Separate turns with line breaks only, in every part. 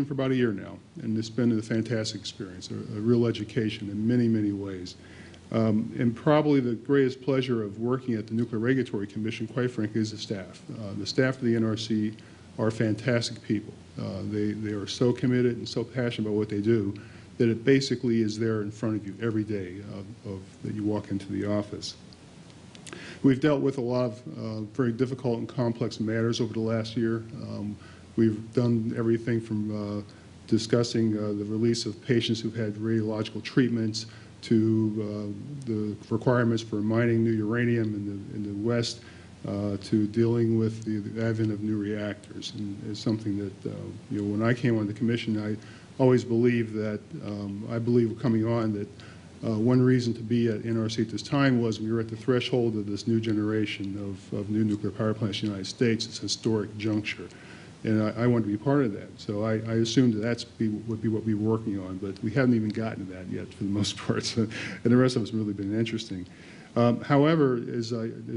for about a year now, and it's been a fantastic experience, a real education in many, many ways. And probably the greatest pleasure of working at the Nuclear Regulatory Commission, quite frankly, is the staff. The staff of the NRC are fantastic people. They are so committed and so passionate about what they do that it basically is there in front of you every day that you walk into the office. We've dealt with a lot of very difficult and complex matters over the last year. We've done everything from discussing the release of patients who've had radiological treatments to the requirements for mining new uranium in the West, to dealing with the advent of new reactors. And it's something that, when I came on the commission, I always believed that, I believe coming on that one reason to be at NRC at this time was we were at the threshold of this new generation of new nuclear power plants in the United States. It's a historic juncture. And I wanted to be part of that. So I assumed that would be what we were working on, but we haven't even gotten to that yet for the most part. So, and the rest of it's really been interesting. However, as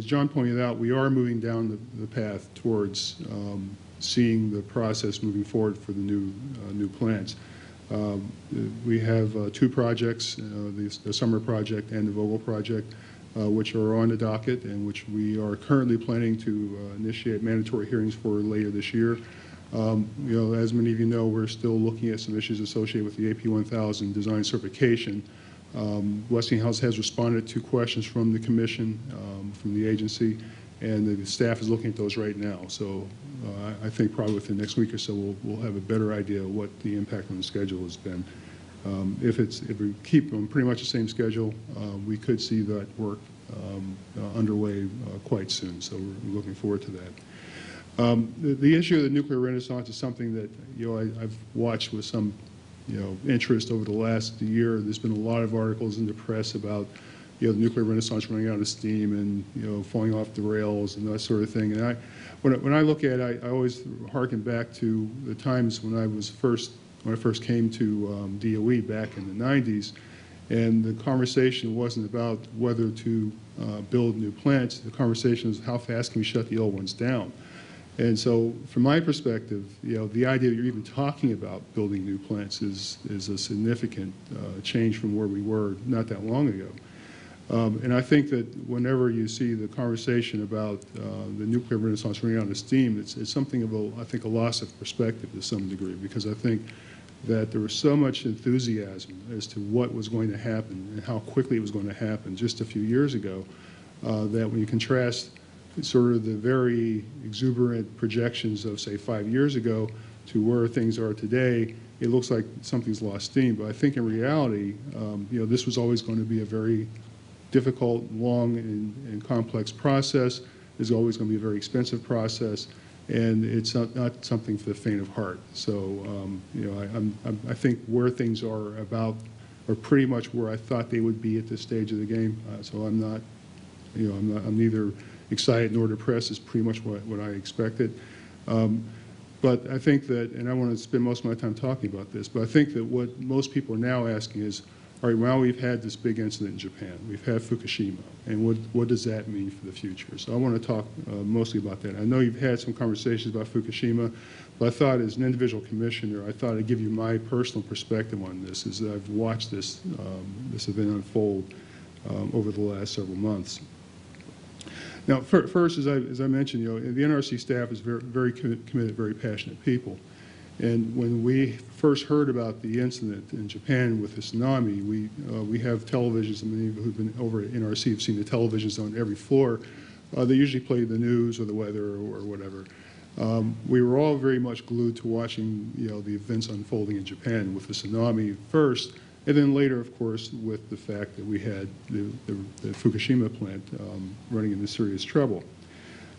John pointed out, we are moving down the path towards seeing the process moving forward for the new plants. We have two projects, the Summer Project and the Vogel Project, which are on the docket and which we are currently planning to initiate mandatory hearings for later this year. As many of you know, we're still looking at some issues associated with the AP 1000 design certification. Westinghouse has responded to questions from the commission, from the agency, and the staff is looking at those right now. So I think probably within the next week or so we'll have a better idea of what the impact on the schedule has been. If we keep on pretty much the same schedule, we could see that work underway quite soon. So we're looking forward to that. The issue of the nuclear renaissance is something that I've watched with some interest over the last year. There's been a lot of articles in the press about the nuclear renaissance running out of steam and falling off the rails and that sort of thing. And when I look at it, I always harken back to the times when I first came to DOE back in the 90s, and the conversation wasn't about whether to build new plants. The conversation was how fast can we shut the old ones down. And so from my perspective, the idea that you're even talking about building new plants is a significant change from where we were not that long ago. And I think that whenever you see the conversation about the nuclear renaissance running out of steam, it's something of a loss of perspective to some degree, because I think that there was so much enthusiasm as to what was going to happen and how quickly it was going to happen just a few years ago, that when you contrast sort of the very exuberant projections of, say, 5 years ago to where things are today, it looks like something's lost steam. But I think in reality, this was always going to be a very difficult, long, and complex process. It's always going to be a very expensive process, and it's not something for the faint of heart. So, I think where things are pretty much where I thought they would be at this stage of the game. So I'm not, I'm neither excited nor depressed. It's pretty much what I expected. But I think that, and I want to spend most of my time talking about this, but I think that what most people are now asking is, all right, well, we've had this big incident in Japan. We've had Fukushima, and what does that mean for the future? So I want to talk mostly about that. I know you've had some conversations about Fukushima, but I thought as an individual commissioner, I thought I'd give you my personal perspective on this, as I've watched this event unfold over the last several months. Now, first, as I mentioned, the NRC staff is very committed, very passionate people. And when we first heard about the incident in Japan with the tsunami, we have televisions, and many of you who've been over at NRC have seen the televisions on every floor. They usually play the news or the weather or whatever. We were all very much glued to watching the events unfolding in Japan with the tsunami first, and then later, of course, with the fact that we had the Fukushima plant running into serious trouble.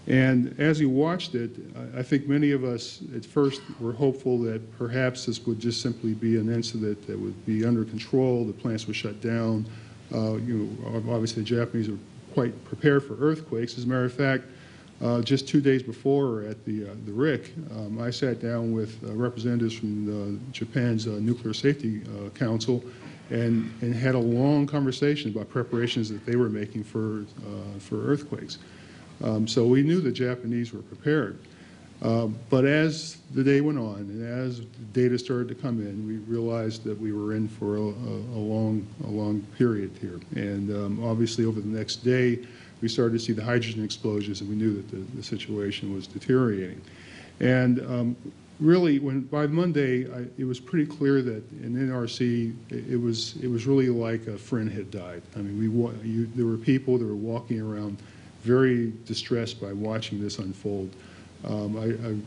And as we watched it, I think many of us at first were hopeful that perhaps this would just simply be an incident that would be under control, the plants were shut down. Obviously the Japanese are quite prepared for earthquakes. As a matter of fact, just 2 days before at the RIC, I sat down with representatives from Japan's Nuclear Safety Council and had a long conversation about preparations that they were making for earthquakes. So we knew the Japanese were prepared. But as the day went on and as data started to come in, we realized that we were in for a long period here. And obviously over the next day, we started to see the hydrogen explosions, and we knew that the situation was deteriorating. And really, by Monday, it was pretty clear that in NRC, it was really like a friend had died. I mean, there were people that were walking around very distressed by watching this unfold. I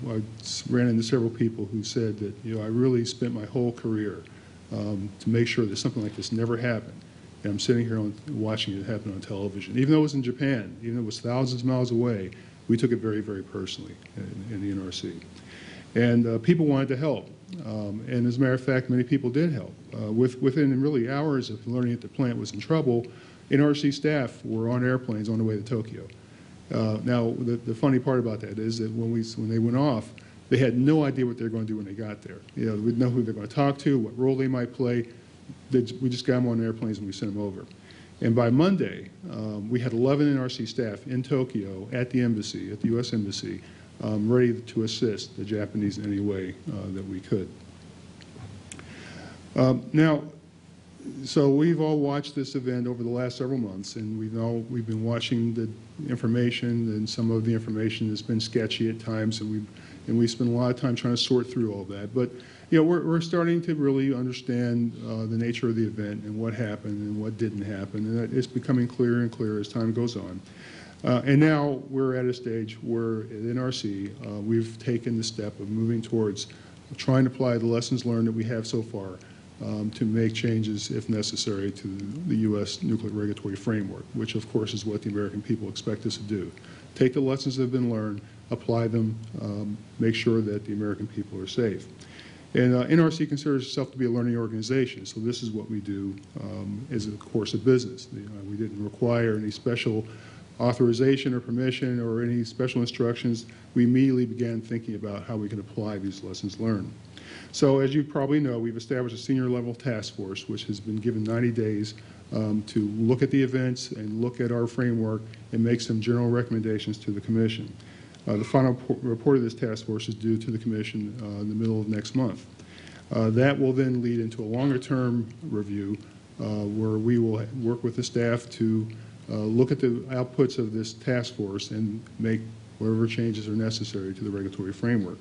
ran into several people who said that, I really spent my whole career to make sure that something like this never happened. And I'm sitting here watching it happen on television. Even though it was in Japan, even though it was thousands of miles away, we took it very, very personally in the NRC. And people wanted to help. And as a matter of fact, many people did help. Within really hours of learning that the plant was in trouble, NRC staff were on airplanes on the way to Tokyo. Now, the funny part about that is that when they went off, they had no idea what they were going to do when they got there. They didn't know who they were going to talk to, what role they might play. We just got them on airplanes and we sent them over. And by Monday, we had 11 NRC staff in Tokyo at the embassy, at the U.S. Embassy, ready to assist the Japanese in any way that we could. So we've all watched this event over the last several months, and we've been watching the information, and some of the information has been sketchy at times, and we spent a lot of time trying to sort through all that. But we're starting to really understand the nature of the event and what happened and what didn't happen, and it's becoming clearer and clearer as time goes on. And now we're at a stage where at NRC we've taken the step of moving towards trying to apply the lessons learned that we have so far to make changes, if necessary, to the U.S. nuclear regulatory framework, which of course is what the American people expect us to do. Take the lessons that have been learned, apply them, make sure that the American people are safe. And NRC considers itself to be a learning organization, so this is what we do as a course of business. We didn't require any special authorization or permission or any special instructions. We immediately began thinking about how we can apply these lessons learned. So as you probably know, we've established a senior level task force which has been given 90 days to look at the events and look at our framework and make some general recommendations to the Commission. The final report of this task force is due to the Commission in the middle of next month. That will then lead into a longer term review where we will work with the staff to look at the outputs of this task force and make whatever changes are necessary to the regulatory framework.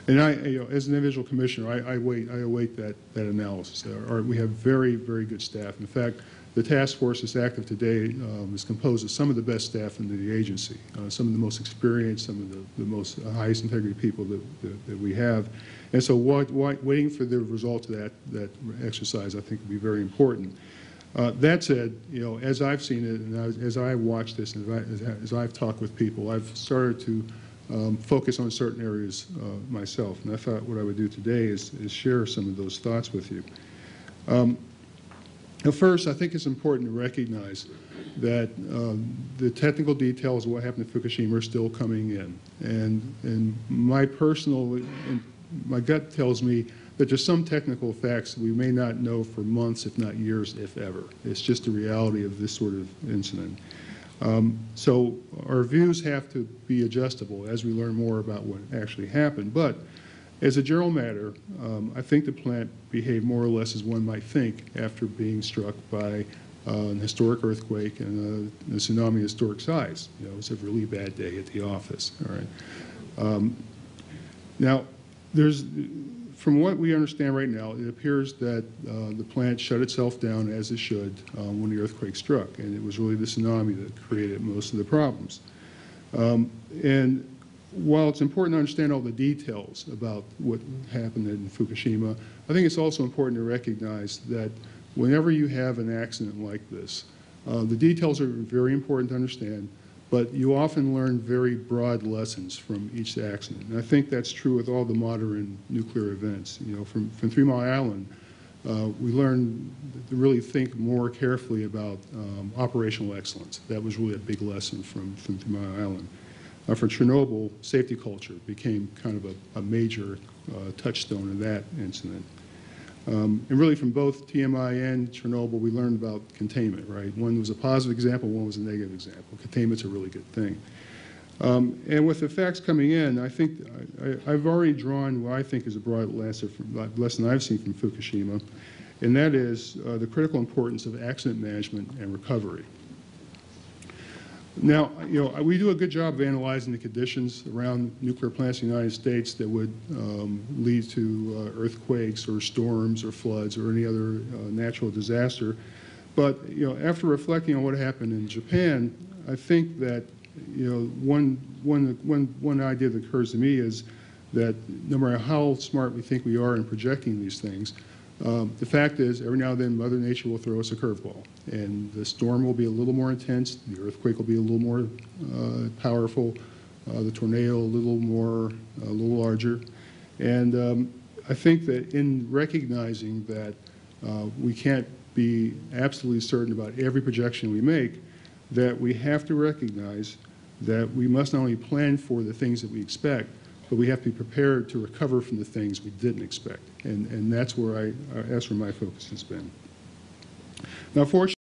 And as an individual commissioner, I await that analysis. We have very, very good staff. In fact, the task force that's active today is composed of some of the best staff in the agency, some of the most experienced, some of the most highest integrity people that we have. And so waiting for the results of that exercise, I think, will be very important. That said, as I've seen it and as I watch this and as I've talked with people, I've started to focus on certain areas myself. And I thought what I would do today is share some of those thoughts with you. First, I think it's important to recognize that the technical details of what happened in Fukushima are still coming in. And my gut tells me that there's some technical facts that we may not know for months, if not years, if ever. It's just the reality of this sort of incident. So our views have to be adjustable as we learn more about what actually happened. But as a general matter, I think the plant behaved more or less as one might think after being struck by an historic earthquake and a tsunami of historic size. It was a really bad day at the office. All right. Now, from what we understand right now, it appears that the plant shut itself down as it should when the earthquake struck, and it was really the tsunami that created most of the problems. And while it's important to understand all the details about what happened in Fukushima, I think it's also important to recognize that whenever you have an accident like this, the details are very important to understand, but you often learn very broad lessons from each accident. And I think that's true with all the modern nuclear events. From 3 Mile Island, we learned to really think more carefully about operational excellence. That was really a big lesson from 3 Mile Island. For Chernobyl, safety culture became kind of a major touchstone in that incident. And really from both TMI and Chernobyl, we learned about containment, right? One was a positive example, one was a negative example. Containment's a really good thing. And with the facts coming in, I think I've already drawn what I think is a broad lesson I've seen from Fukushima, and that is the critical importance of accident management and recovery. Now, we do a good job of analyzing the conditions around nuclear plants in the United States that would lead to earthquakes or storms or floods or any other natural disaster. But, after reflecting on what happened in Japan, I think that, one idea that occurs to me is that no matter how smart we think we are in projecting these things, the fact is, every now and then, Mother Nature will throw us a curveball, and the storm will be a little more intense, the earthquake will be a little more powerful, the tornado a little larger, and I think that in recognizing that we can't be absolutely certain about every projection we make, that we have to recognize that we must not only plan for the things that we expect, but we have to be prepared to recover from the things we didn't expect. And that's where my focus has been. Now, fortunately,